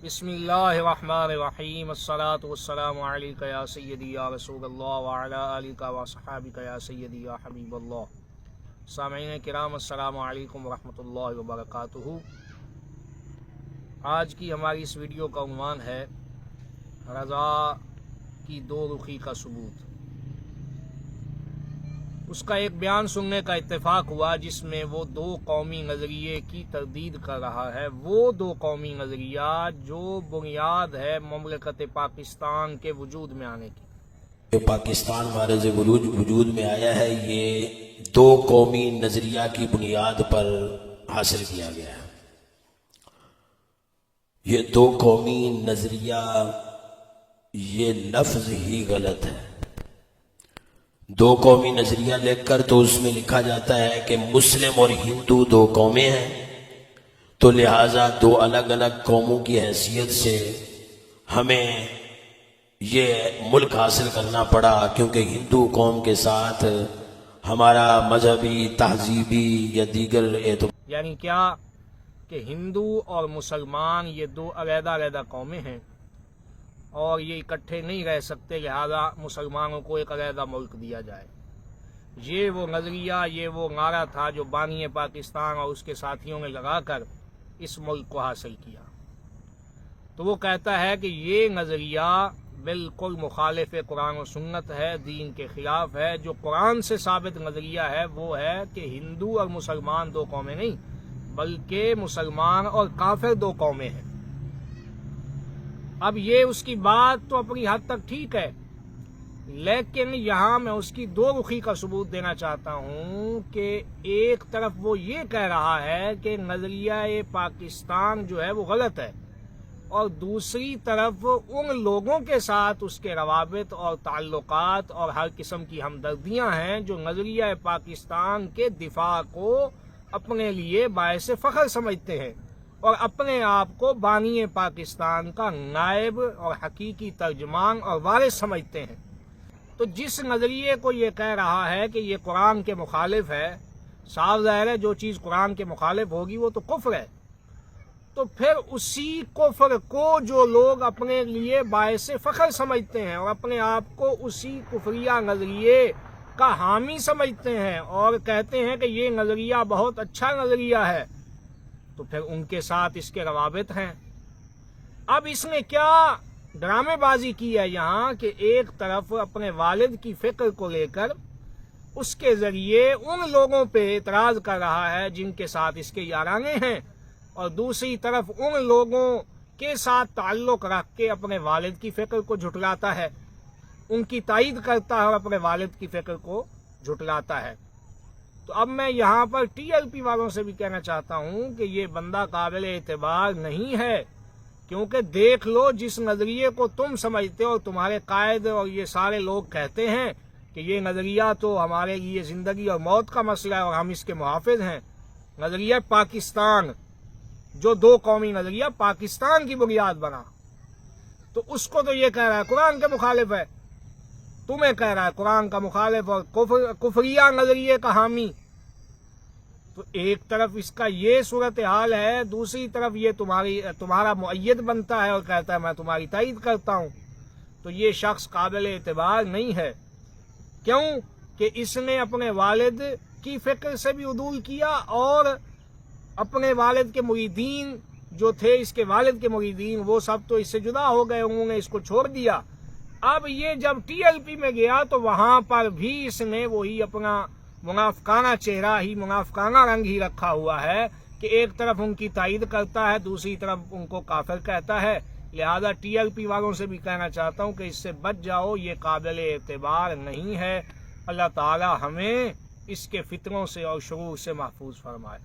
بسم اللہ الرحمن الرحیم الصلاة والسلام علیکہ یا سیدی یا رسول اللہ وعلی آلک و صحابک یا سیدی یا حبیب اللہ۔ سامعین کرام السلام علیکم ورحمۃ اللہ وبرکاتہ۔ آج کی ہماری اس ویڈیو کا عنوان ہے رضا کی دو رخی کا ثبوت۔ اس کا ایک بیان سننے کا اتفاق ہوا جس میں وہ دو قومی نظریے کی تردید کر رہا ہے، وہ دو قومی نظریات جو بنیاد ہے مملکت پاکستان کے وجود میں آنے کی۔ جو پاکستان مارز وجود میں آیا ہے، یہ دو قومی نظریہ کی بنیاد پر حاصل کیا گیا ہے۔ یہ دو قومی نظریہ، یہ لفظ ہی غلط ہے۔ دو قومی نظریہ لکھ کر تو اس میں لکھا جاتا ہے کہ مسلم اور ہندو دو قومیں ہیں، تو لہٰذا دو الگ الگ قوموں کی حیثیت سے ہمیں یہ ملک حاصل کرنا پڑا، کیونکہ ہندو قوم کے ساتھ ہمارا مذہبی، تہذیبی یا دیگر اعتبار، یعنی کیا کہ ہندو اور مسلمان یہ دو علیحدہ علیحدہ قومیں ہیں اور یہ اکٹھے نہیں رہ سکتے، لہذا مسلمانوں کو ایک علیحدہ ملک دیا جائے۔ یہ وہ نظریہ، یہ وہ نعرہ تھا جو بانی پاکستان اور اس کے ساتھیوں نے لگا کر اس ملک کو حاصل کیا۔ تو وہ کہتا ہے کہ یہ نظریہ بالکل مخالف قرآن و سنت ہے، دین کے خلاف ہے۔ جو قرآن سے ثابت نظریہ ہے وہ ہے کہ ہندو اور مسلمان دو قومیں نہیں، بلکہ مسلمان اور کافر دو قومیں ہیں۔ اب یہ اس کی بات تو اپنی حد تک ٹھیک ہے، لیکن یہاں میں اس کی دو رخی کا ثبوت دینا چاہتا ہوں کہ ایک طرف وہ یہ کہہ رہا ہے کہ نظریہ پاکستان جو ہے وہ غلط ہے، اور دوسری طرف ان لوگوں کے ساتھ اس کے روابط اور تعلقات اور ہر قسم کی ہمدردیاں ہیں جو نظریہ پاکستان کے دفاع کو اپنے لیے باعث فخر سمجھتے ہیں اور اپنے آپ کو بانی پاکستان کا نائب اور حقیقی ترجمان اور وارث سمجھتے ہیں۔ تو جس نظریے کو یہ کہہ رہا ہے کہ یہ قرآن کے مخالف ہے، صاف ظاہر ہے جو چیز قرآن کے مخالف ہوگی وہ تو کفر ہے۔ تو پھر اسی کفر کو جو لوگ اپنے لیے باعث فخر سمجھتے ہیں اور اپنے آپ کو اسی کفریہ نظریے کا حامی سمجھتے ہیں اور کہتے ہیں کہ یہ نظریہ بہت اچھا نظریہ ہے، تو پھر ان کے ساتھ اس کے روابط ہیں۔ اب اس نے کیا ڈرامے بازی کی ہے یہاں کہ ایک طرف اپنے والد کی فکر کو لے کر اس کے ذریعے ان لوگوں پہ اعتراض کر رہا ہے جن کے ساتھ اس کے یارانے ہیں، اور دوسری طرف ان لوگوں کے ساتھ تعلق رکھ کے اپنے والد کی فکر کو جھٹلاتا ہے، ان کی تائید کرتا ہے اور اپنے والد کی فکر کو جھٹلاتا ہے۔ تو اب میں یہاں پر ٹی ایل پی والوں سے بھی کہنا چاہتا ہوں کہ یہ بندہ قابل اعتبار نہیں ہے، کیونکہ دیکھ لو جس نظریے کو تم سمجھتے ہو اور تمہارے قائد اور یہ سارے لوگ کہتے ہیں کہ یہ نظریہ تو ہمارے لیے زندگی اور موت کا مسئلہ ہے اور ہم اس کے محافظ ہیں، نظریہ پاکستان جو دو قومی نظریہ پاکستان کی بنیاد بنا، تو اس کو تو یہ کہہ رہا ہے قرآن کے مخالف ہے، تمہیں کہہ رہا ہے قرآن کا مخالف اور کفریہ نظریے کا حامی۔ تو ایک طرف اس کا یہ صورتحال ہے، دوسری طرف یہ تمہارا مؤید بنتا ہے اور کہتا ہے میں تمہاری تائید کرتا ہوں۔ تو یہ شخص قابل اعتبار نہیں ہے، کیوں کہ اس نے اپنے والد کی فکر سے بھی عدول کیا اور اپنے والد کے مریدین جو تھے، اس کے والد کے مریدین، وہ سب تو اس سے جدا ہو گئے، انہوں نے اس کو چھوڑ دیا۔ اب یہ جب ٹی ایل پی میں گیا تو وہاں پر بھی اس نے وہی اپنا منافقانہ چہرہ ہی، منافقانہ رنگ ہی رکھا ہوا ہے کہ ایک طرف ان کی تائید کرتا ہے، دوسری طرف ان کو کافر کہتا ہے۔ لہذا ٹی ایل پی والوں سے بھی کہنا چاہتا ہوں کہ اس سے بچ جاؤ، یہ قابل اعتبار نہیں ہے۔ اللہ تعالی ہمیں اس کے فتنوں سے اور شرور سے محفوظ فرمائے۔